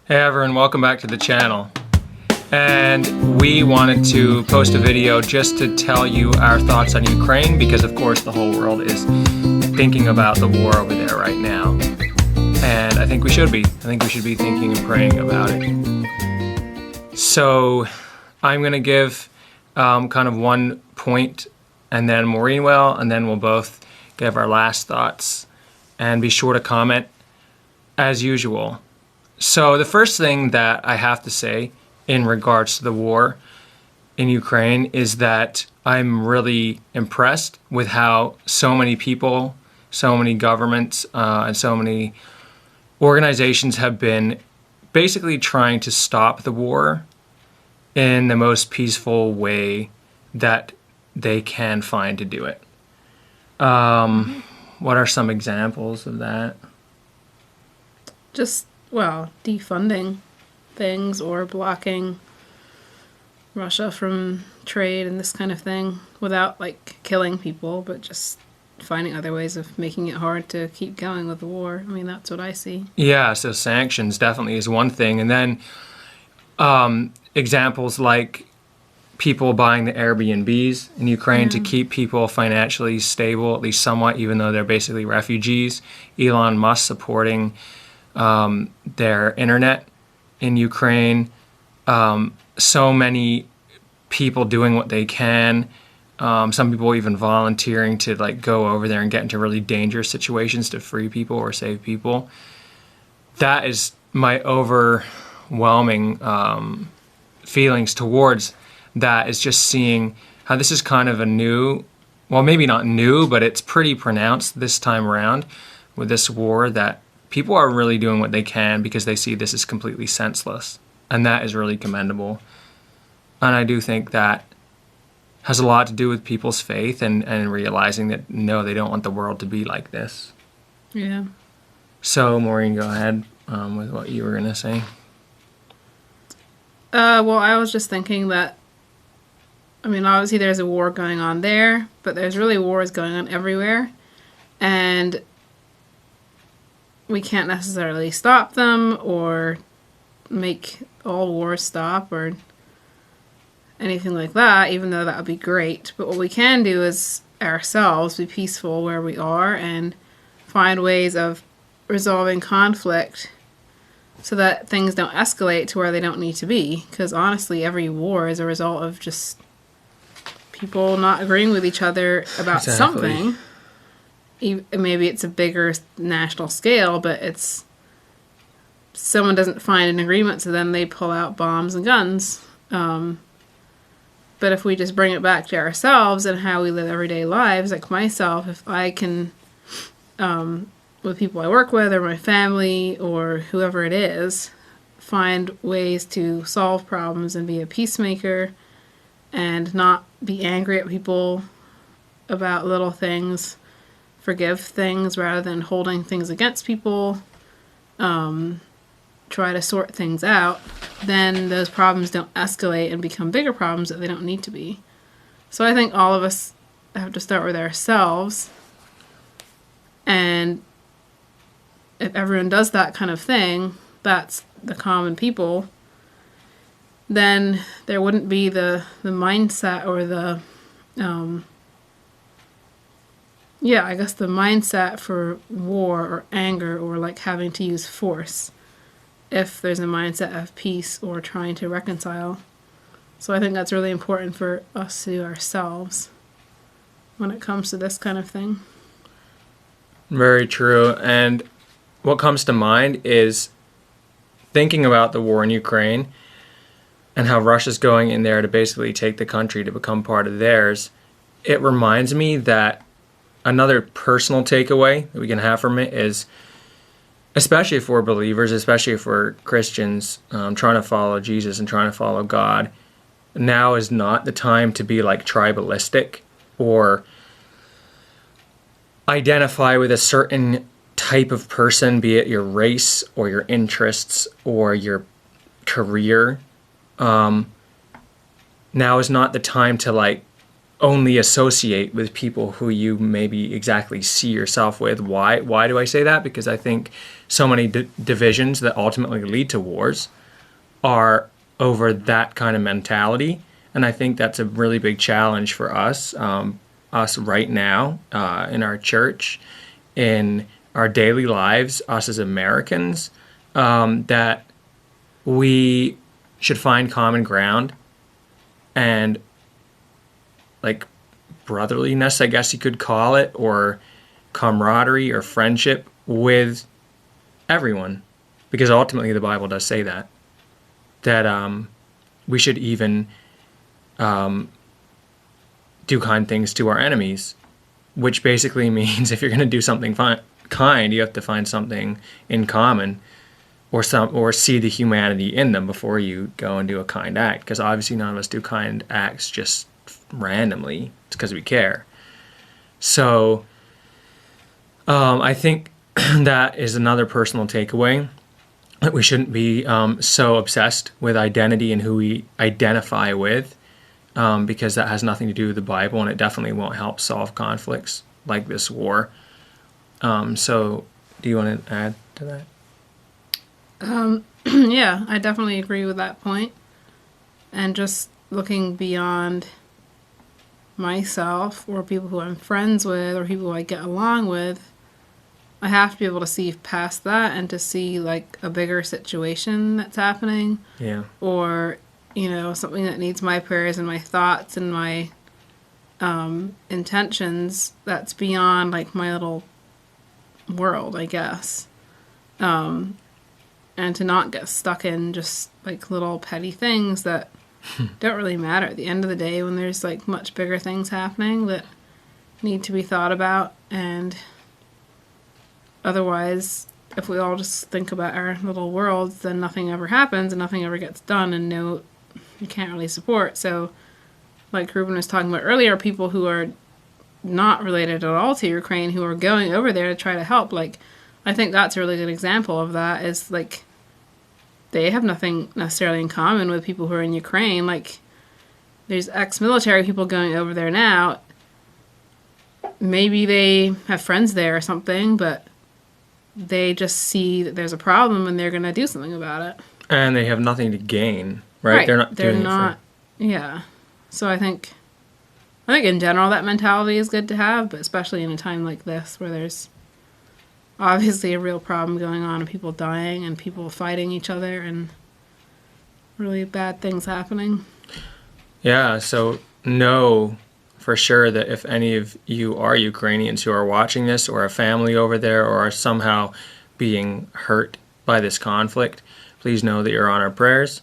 Hey everyone, welcome back to the channel. And we wanted to post a video just to tell you our thoughts on Ukraine because of course the whole world is thinking about the war over there right now. And I think we should be. I think we should be thinking and praying about it. So I'm going to give kind of one point, and then Maureen will, and then we'll both give our last thoughts. And be sure to comment as usual. So the first thing that I have to say in regards to the war in Ukraine is that I'm really impressed with how so many people, so many governments, and so many organizations have been basically trying to stop the war in the most peaceful way that they can find to do it. What are some examples of that? Just, well, defunding things or blocking Russia from trade and this kind of thing without, like, killing people, but just finding other ways of making it hard to keep going with the war. I mean, that's what I see. Yeah, so sanctions definitely is one thing. And then examples like people buying the Airbnbs in Ukraine to keep people financially stable, at least somewhat, even though they're basically refugees. Elon Musk supporting their internet in Ukraine. So many people doing what they can. Some people even volunteering to like go over there and get into really dangerous situations to free people or save people. That is my overwhelming feelings towards that, is just seeing how this is kind of a new, well, maybe not new, but it's pretty pronounced this time around with this war, that people are really doing what they can because they see this as completely senseless. And that is really commendable. And I do think that has a lot to do with people's faith and realizing that, no, they don't want the world to be like this. Yeah. So, Maureen, go ahead with what you were going to say. Well, I was just thinking that, I mean, obviously there's a war going on there, but there's really wars going on everywhere. And we can't necessarily stop them or make all wars stop or anything like that, even though that would be great. But what we can do is ourselves be peaceful where we are and find ways of resolving conflict so that things don't escalate to where they don't need to be. Because honestly, every war is a result of just people not agreeing with each other about something. Maybe it's a bigger national scale, but it's someone doesn't find an agreement, so then they pull out bombs and guns. But if we just bring it back to ourselves and how we live everyday lives, like myself, if I can, with people I work with or my family or whoever it is, find ways to solve problems and be a peacemaker and not be angry at people about little things, forgive things rather than holding things against people, try to sort things out, then those problems don't escalate and become bigger problems that they don't need to be. So I think all of us have to start with ourselves, and if everyone does that kind of thing, that's the common people, then there wouldn't be the mindset or the I guess the mindset for war or anger or like having to use force if there's a mindset of peace or trying to reconcile. So I think that's really important for us to do ourselves when it comes to this kind of thing. Very true. And what comes to mind is thinking about the war in Ukraine and how Russia's going in there to basically take the country to become part of theirs. It reminds me that another personal takeaway that we can have from it is, especially if we're believers, especially if we're Christians, trying to follow Jesus and trying to follow God, now is not the time to be like tribalistic or identify with a certain type of person, be it your race or your interests or your career. Now is not the time to like only associate with people who you maybe exactly see yourself with. Why do I say that? Because I think so many divisions that ultimately lead to wars are over that kind of mentality. And I think that's a really big challenge for us, us right now, in our church, in our daily lives, us as Americans, that we should find common ground and like brotherliness, I guess you could call it, or camaraderie or friendship with everyone. Because ultimately the Bible does say that we should even do kind things to our enemies, which basically means if you're going to do something kind, you have to find something in common or see the humanity in them before you go and do a kind act. Because obviously none of us do kind acts just randomly. It's because we care. So I think that is another personal takeaway, that we shouldn't be so obsessed with identity and who we identify with, because that has nothing to do with the Bible, and it definitely won't help solve conflicts like this war. So do you want to add to that? Yeah, I definitely agree with that point. And just looking beyond myself or people who I'm friends with or people who I get along with, I have to be able to see past that and to see like a bigger situation that's happening. Yeah. Or, something that needs my prayers and my thoughts and my intentions that's beyond like my little world, I guess. And to not get stuck in just like little petty things that don't really matter at the end of the day, when there's like much bigger things happening that need to be thought about. And otherwise, if we all just think about our little worlds, then nothing ever happens and nothing ever gets done, and you can't really support. So like Ruben was talking about earlier, people who are not related at all to Ukraine who are going over there to try to help, like I think that's a really good example of that, is like they have nothing necessarily in common with people who are in Ukraine. Like there's ex-military people going over there now. Maybe they have friends there or something, but they just see that there's a problem and they're going to do something about it. And they have nothing to gain, right? They're not. Yeah. So I think in general that mentality is good to have, but especially in a time like this where there's obviously a real problem going on and people dying and people fighting each other and really bad things happening. Yeah, so know for sure that if any of you are Ukrainians who are watching this, or a family over there, or are somehow being hurt by this conflict, please know that you're on our prayers,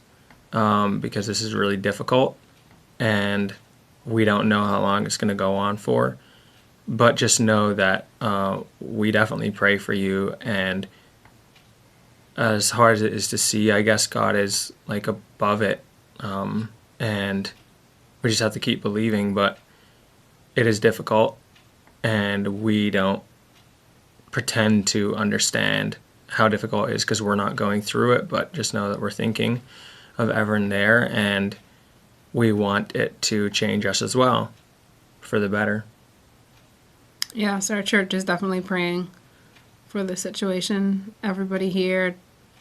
because this is really difficult and we don't know how long it's going to go on for. But just know that we definitely pray for you, and as hard as it is to see, I guess God is like above it, and we just have to keep believing. But it is difficult, and we don't pretend to understand how difficult it is because we're not going through it. But just know that we're thinking of everyone there, and we want it to change us as well for the better. Yeah, so our church is definitely praying for the situation. Everybody here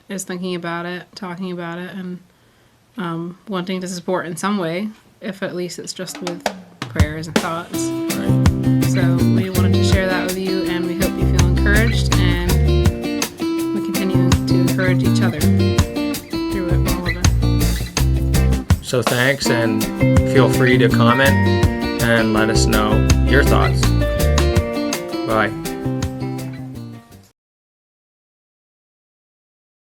is thinking about it, talking about it, and wanting to support in some way, if at least it's just with prayers and thoughts. Right. So we wanted to share that with you, and we hope you feel encouraged, and we continue to encourage each other through it, all of it. So thanks, and feel free to comment and let us know your thoughts. Bye.